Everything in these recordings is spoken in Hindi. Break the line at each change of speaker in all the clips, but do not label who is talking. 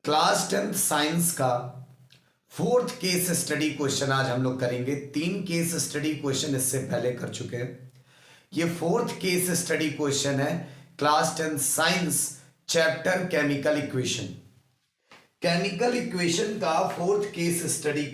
क्लास 10th साइंस का फोर्थ केस स्टडी क्वेश्चन आज हम लोग करेंगे। 3 केस स्टडी क्वेश्चन इससे पहले कर चुके हैं। ये फोर्थ केस स्टडी क्वेश्चन है class 10th science chapter chemical equation. Chemical equation का फोर्थ केस स्टडी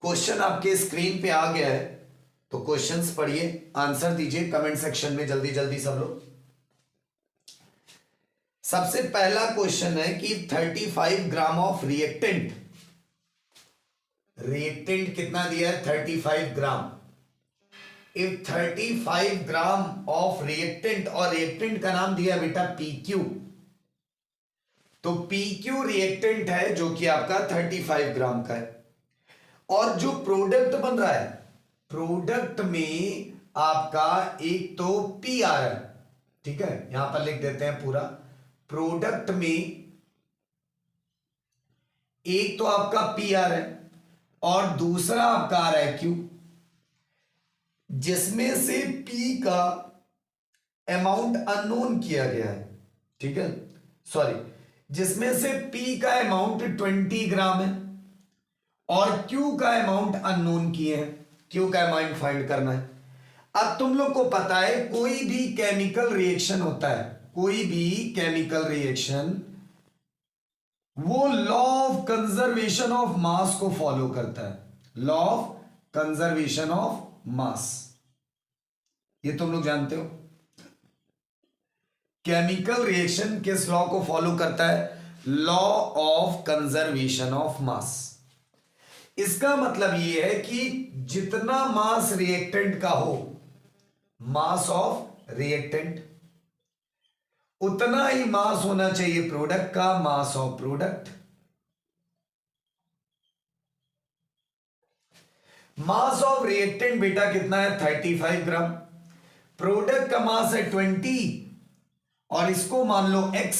क्वेश्चन आपके स्क्रीन पे आ गया है, तो क्वेश्चंस पढ़िए, आंसर दीजिए कमेंट सेक्शन में जल्दी जल्दी सब लोग। सबसे पहला क्वेश्चन है कि 35 ग्राम ऑफ रिएक्टेंट कितना दिया है 35 ग्राम। इफ 35 ग्राम ऑफ रिएक्टेंट, और रिएक्टेंट का नाम दिया बेटा PQ, तो PQ रिएक्टेंट है जो कि आपका 35 ग्राम का है। और जो प्रोडक्ट बन रहा है, प्रोडक्ट में आपका एक तो P आ रहा है, ठीक है, यहां पर लिख देते हैं पूरा। प्रोडक्ट में एक तो आपका P आ रहा है और दूसरा आपका आ रहा है Q, जिसमें से P का अमाउंट अननोन किया गया है, ठीक है, सॉरी, जिसमें से P का अमाउंट 20 ग्राम है और Q का अमाउंट अननोन किए हैं। Q का अमाउंट फाइंड करना है। अब तुम लोग को पता है कोई भी केमिकल रिएक्शन होता है, कोई भी केमिकल रिएक्शन वो law of conservation of mass को फॉलो करता है। Law of conservation of mass, ये तुम लोग जानते हो। केमिकल रिएक्शन किस लॉ को फॉलो करता है? Law of conservation of mass. इसका मतलब यह है कि जितना मास रिएक्टेंट का हो, मास ऑफ रिएक्टेंट, उतना ही मास होना चाहिए प्रोडक्ट का, मास of product. Mass of reactant बेटा कितना है 35 ग्राम, प्रोडक्ट का मास है 20 और इसको मान लो x।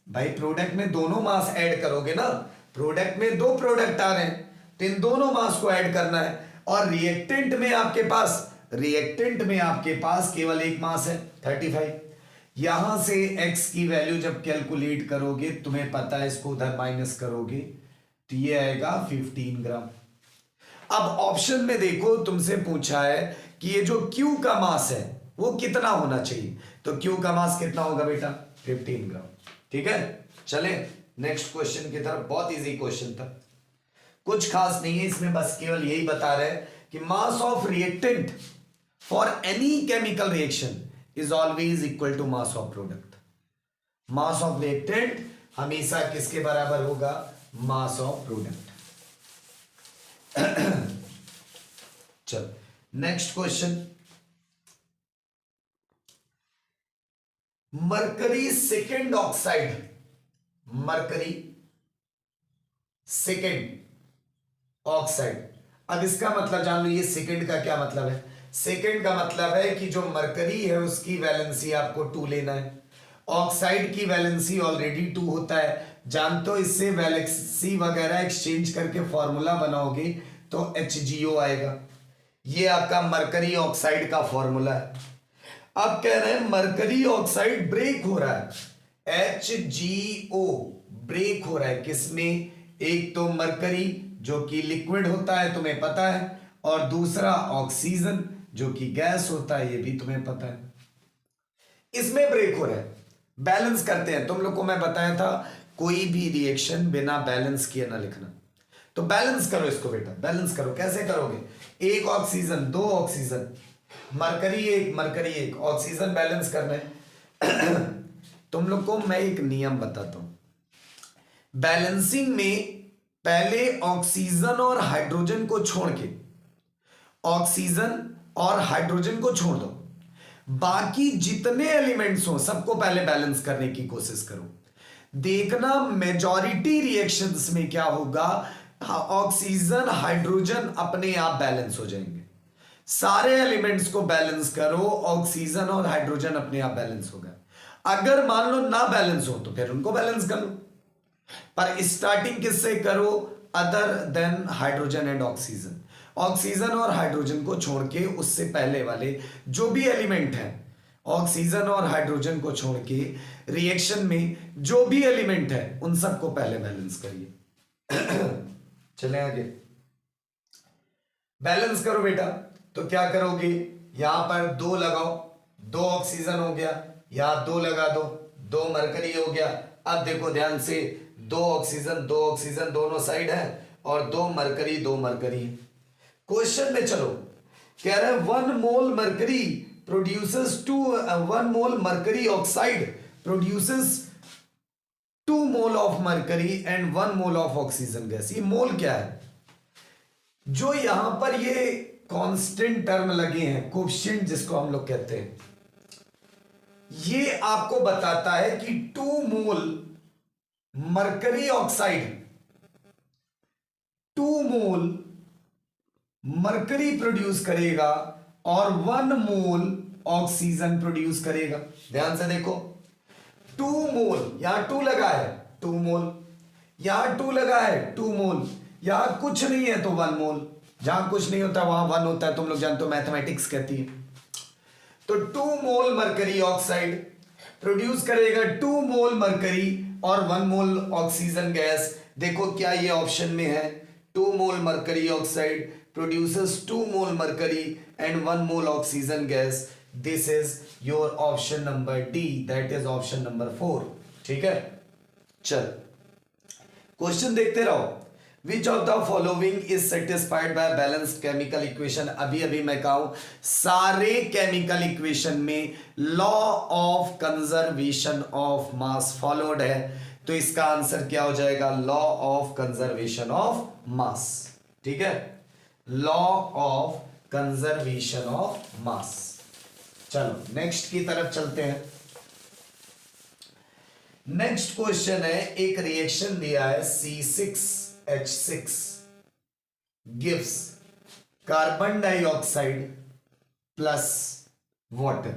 भाई प्रोडक्ट में दोनों मास ऐड करोगे ना, प्रोडक्ट में 2 प्रोडक्ट आ रहे हैं तो इन दोनों मास को ऐड करना है। और रिएक्टेंट में आपके पास केवल एक मास है 35। यहां से x की वैल्यू जब कैलकुलेट करोगे, तुम्हें पता है इसको उधर माइनस करोगे तो ये आएगा 15 ग्राम। अब ऑप्शन में देखो, तुमसे पूछा है कि ये जो Q का मास है वो कितना होना चाहिए, तो Q का मास कितना होगा बेटा 15 ग्राम। ठीक है, चले नेक्स्ट क्वेश्चन की तरफ। बहुत इजी क्वेश्चन था, कुछ खास नहीं है इसमें, बस केवल यही बता रहे हैं कि mass of reactant for any chemical reaction is always equal to mass of product. Mass of reactant हमेशा किसके बराबर होगा? Mass of product. चल next question. Mercury second oxide, mercury second oxide. अब इसका मतलब जान लो, ये सेकेंड का क्या मतलब है? सेकेंड का मतलब है कि जो मरकरी है उसकी वैलेंसी आपको 2 लेना है। ऑक्साइड की वैलेंसी ऑलरेडी 2 होता है, जानते हो। इससे वैलेंसी वगैरह एक्सचेंज करके फॉर्मूला बनाओगे तो HgO आएगा। ये आपका मरकरी ऑक्साइड का फॉर्मूला है। अब कह रहे हैं मरकरी ऑक्साइड ब्रेक हो रहा है, HgO ब्रेक हो रहा है किसमें? एक तो मरकरी जो कि लिक्विड होता है, तुम्हें पता है, और दूसरा ऑक्सीजन जो कि गैस होता है, ये भी तुम्हें पता है। इसमें ब्रेक हो रहा है। बैलेंस करते हैं, तुम लोग को मैं बताया था कोई भी रिएक्शन बिना बैलेंस किए ना लिखना। तो बैलेंस करो इसको बेटा, बैलेंस करो। कैसे करोगे? 1 oxygen 2 oxygen, mercury 1 mercury 1, oxygen balance करना है। तुम लोग को मैं एक नियम बताता हूं। बैलेंसिंग में पहले ऑक्सीजन और हाइड्रोजन को छोड़ के, ऑक्सीजन और हाइड्रोजन को छोड़ दो, बाकी जितने एलिमेंट्स हो सबको पहले बैलेंस करने की कोशिश करो। देखना मेजॉरिटी रिएक्शंस में क्या होगा, ऑक्सीजन हाइड्रोजन अपने आप बैलेंस हो जाएंगे। सारे एलिमेंट्स को बैलेंस करो, ऑक्सीजन और हाइड्रोजन अपने आप बैलेंस होगा। अगर मान लो ना बैलेंस हो तो फिर उनको बैलेंस कर लो, पर स्टार्टिंग किससे करो? Other than hydrogen and oxygen. Oxygen और हाइड्रोजन को छोड़ के उससे पहले वाले जो भी एलिमेंट हैं ऑक्सीजन और हाइड्रोजन को छोड़ के रिएक्शन में जो भी एलिमेंट है उन सबको पहले बैलेंस करिए। चले आगे, बैलेंस करो बेटा। तो क्या करोगे, यहां पर 2 लगाओ, 2 ऑक्सीजन हो गया, यहां 2 लगा दो, 2 मरकरी हो गया। अब देखो ध्यान से, 2 ऑक्सीजन 2 ऑक्सीजन दोनों साइड है और 2 मरकरी 2 मरकरी। क्वेश्चन में चलो, कह रहे हैं 1 मोल mercury produces 1 mole mercury oxide produces 2 mole of mercury and 1 mole of oxygen gas। ये मोल क्या है, जो यहां पर ये कांस्टेंट टर्म लगे हैं, कोफिशिएंट जिसको हम लोग कहते हैं, ये आपको बताता है कि 2 मोल मरकरी ऑक्साइड 2 मोल मरकरी प्रोड्यूस करेगा और 1 मोल ऑक्सीजन प्रोड्यूस करेगा। ध्यान से देखो, 2 मोल, यहां 2 लगा है 2 मोल, यहां 2 लगा है 2 मोल, यहां कुछ नहीं है तो 1 मोल, जहां कुछ नहीं होता वहां 1 होता है, तुम लोग जानते हो मैथमेटिक्स कहती है। तो 2 मोल मरकरी ऑक्साइड प्रोड्यूस करेगा 2 मोल मरकरी और 1 मोल ऑक्सीजन गैस। देखो क्या ये ऑप्शन में है, 2 मोल mercury oxide produces 2 mole mercury and 1 mole oxygen gas। This is your option number D, that is option number 4। ठीक है, चल क्वेश्चन देखते रहो। Which of the following is satisfied by balanced chemical equation। अभी अभी मैं कहूं, सारे केमिकल इक्वेशन में law of conservation of mass followed है, तो इसका आंसर क्या हो जाएगा, law of conservation of mass. ठीक है, law of conservation of mass. चलो नेक्स्ट की तरफ चलते हैं। नेक्स्ट क्वेश्चन है, एक रिएक्शन दिया है C6H6 gives carbon dioxide plus water.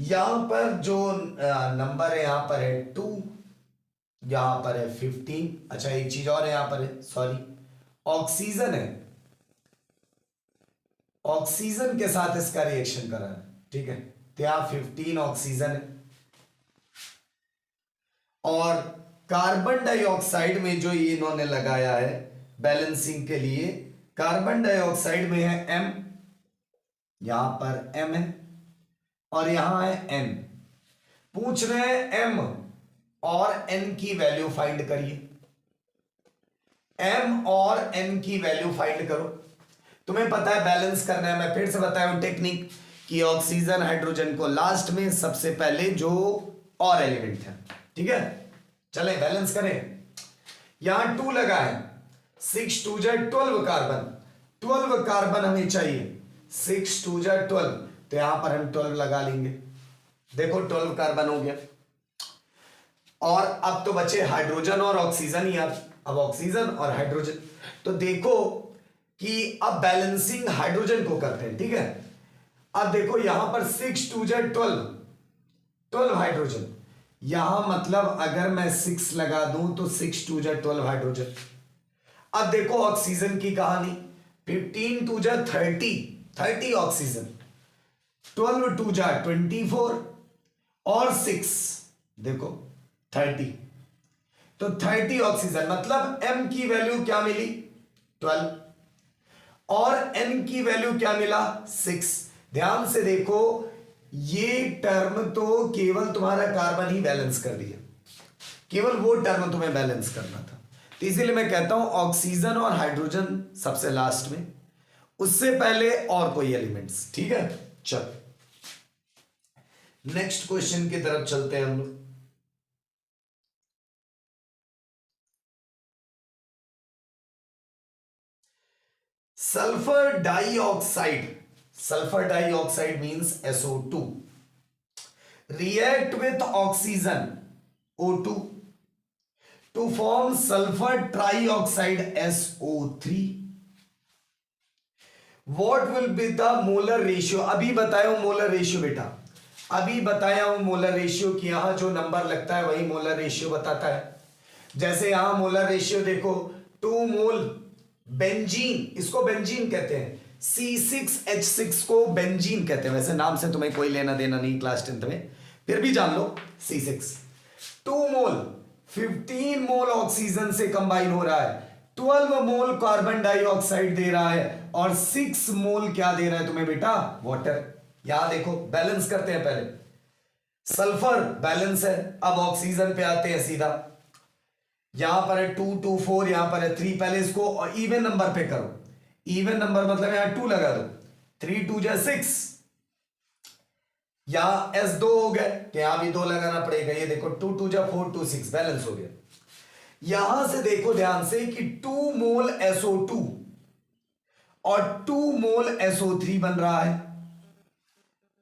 यहां पर जो नंबर है, यहां पर है 2, यहां पर है 15। अच्छा एक चीज और है, यहां पर है, सॉरी, ऑक्सीजन है, ऑक्सीजन के साथ इसका रिएक्शन करा है। ठीक है, तो यहां 15 ऑक्सीजन है और कार्बन डाइऑक्साइड में जो ये इन्होंने लगाया है बैलेंसिंग के लिए, कार्बन डाइऑक्साइड में है M, यहां पर M है और यहां है N। पूछ रहे हैं M और N की वैल्यू फाइंड करिए। M और N की वैल्यू फाइंड करो। तुम्हें पता है बैलेंस करना है, मैं फिर से बताया हूं टेक्निक कि ऑक्सीजन हाइड्रोजन को लास्ट में, सबसे पहले जो और एलिमेंट है। ठीक है, चले बैलेंस करें। यहां 2 लगा है, 6 2 12 कार्बन, 12 कार्बन हमें चाहिए, 6 2 12, तो यहां पर हम 12 लगा लेंगे। देखो 12 कार्बन हो गया और अब तो बचे हाइड्रोजन और ऑक्सीजन ही। अब ऑक्सीजन और हाइड्रोजन, तो देखो कि अब बैलेंसिंग हाइड्रोजन को करते हैं। ठीक है, अब देखो यहां पर 6 2 12 हाइड्रोजन, यहां मतलब अगर मैं 6 लगा दूं तो 6 2 12 हाइड्रोजन। अब देखो ऑक्सीजन की कहानी, 15 2 30 ऑक्सीजन, 12 2 24 और 6 देखो 30, तो 30 ऑक्सीजन, मतलब M की वैल्यू क्या मिली 12 और N की वैल्यू क्या मिला 6। ध्यान से देखो, ये टर्म तो केवल तुम्हारा कार्बन ही बैलेंस कर दिया, केवल वो टर्म तुम्हें बैलेंस करना था। तो इसीलिए मैं कहता हूं ऑक्सीजन और हाइड्रोजन सबसे लास्ट में, उससे पहले और कोई एलिमेंट्स। ठीक है, चल नेक्स्ट क्वेश्चन की तरफ चलते हैं हम लोग। Sulphur dioxide means SO2 react with oxygen O2 to form sulfur trioxide SO3। what will be the molar ratio। अभी बताया हूं मोलर रेशियो बेटा, अभी बताया हूं मोलर रेशियो कि यहां जो नंबर लगता है वही मोलर रेशियो बताता है। जैसे यहां मोलर रेशियो देखो, 2 मोल बेंजीन, इसको बेंजीन कहते हैं, C6H6 को बेंजीन कहते हैं। वैसे नाम से तुम्हें कोई लेना देना नहीं क्लास 10th में, फिर भी जान लो C6। 2 मोल 15 मोल ऑक्सीजन से कंबाइन हो रहा है, 12 मोल कार्बन डाइऑक्साइड दे रहा है और 6 मोल क्या दे रहा है तुम्हें बेटा, वाटर। यहां देखो बैलेंस करते हैं पहले। सल्फर बैलेंस है, अब ऑक्सीजन पे आते हैं सीधा। यहां पर है 2 2 4, यहां पर है 3। पहले इसको इवन नंबर पे करो। इवन नंबर मतलब यहां 2 लगा दो, 3 2 जा 6। यहां S2 हो गए तो यहां भी 2 लगाना पड़ेगा। ये देखो 2 2 जा 4 2 6 बैलेंस हो गया। यहां से देखो ध्यान से कि 2 मोल SO2 और 2 मोल SO3 बन रहा है।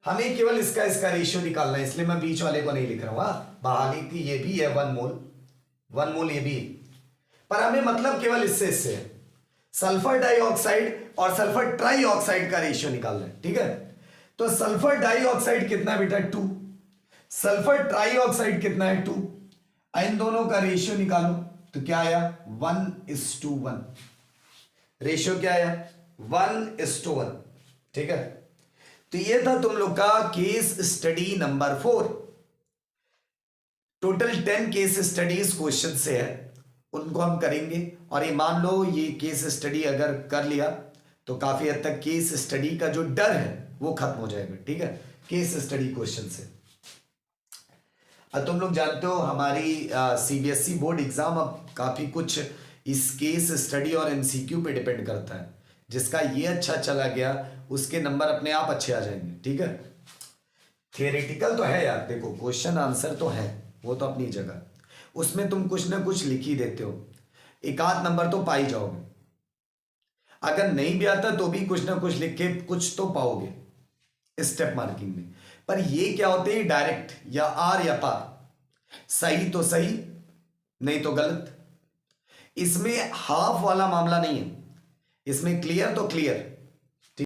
हमें केवल इसका रेशियो निकालना है, इसलिए मैं बीच वाले को नहीं लिख रहा हूं। बहाली की ये भी है 1 मोल ये भी, पर हमें मतलब केवल इससे है। सल्फर डाइऑक्साइड और सल्फर ट्राइऑक्साइड का रेशियो निकालना है, ठीक है। तो सल्फर डाइऑक्साइड कितना है बेटा 2, सल्फर ट्राइऑक्साइड कितना है 2। इन दोनों का रेशियो निकालो तो क्या आया 1:1। रेशियो क्या आया 1:1, ठीक है। तो ये था तुम लोग का case study number 4। Total 10 case studies question से है, उनको हम करेंगे। और ये मान लो ये केस स्टडी अगर कर लिया तो काफी हद तक केस स्टडी का जो डर है वो खत्म हो जाएगा, ठीक है, केस स्टडी क्वेश्चन से। अब तुम लोग जानते हो हमारी CBSE बोर्ड एग्जाम अब काफी कुछ इस केस स्टडी और MCQ पे डिपेंड करता है। जिसका ये अच्छा चला गया उसके नंबर अपने आप अच्छे आ जाएंगे, ठीक है। थियोरेटिकल तो है यार, देखो क्वेश्चन आंसर तो है, वो तो अपनी जगह, उसमें तुम कुछ ना कुछ लिख ही देते हो, एक आध नंबर तो पा ही जाओगे। अगर नहीं भी आता तो भी कुछ ना कुछ लिख के कुछ तो पाओगे स्टेप मार्किंग में। पर ये क्या होते हैं डायरेक्ट या आर या पार, सही तो सही नहीं तो गलत। इसमें हाफ वाला मामला नहीं है, इसमें क्लियर तो क्लियर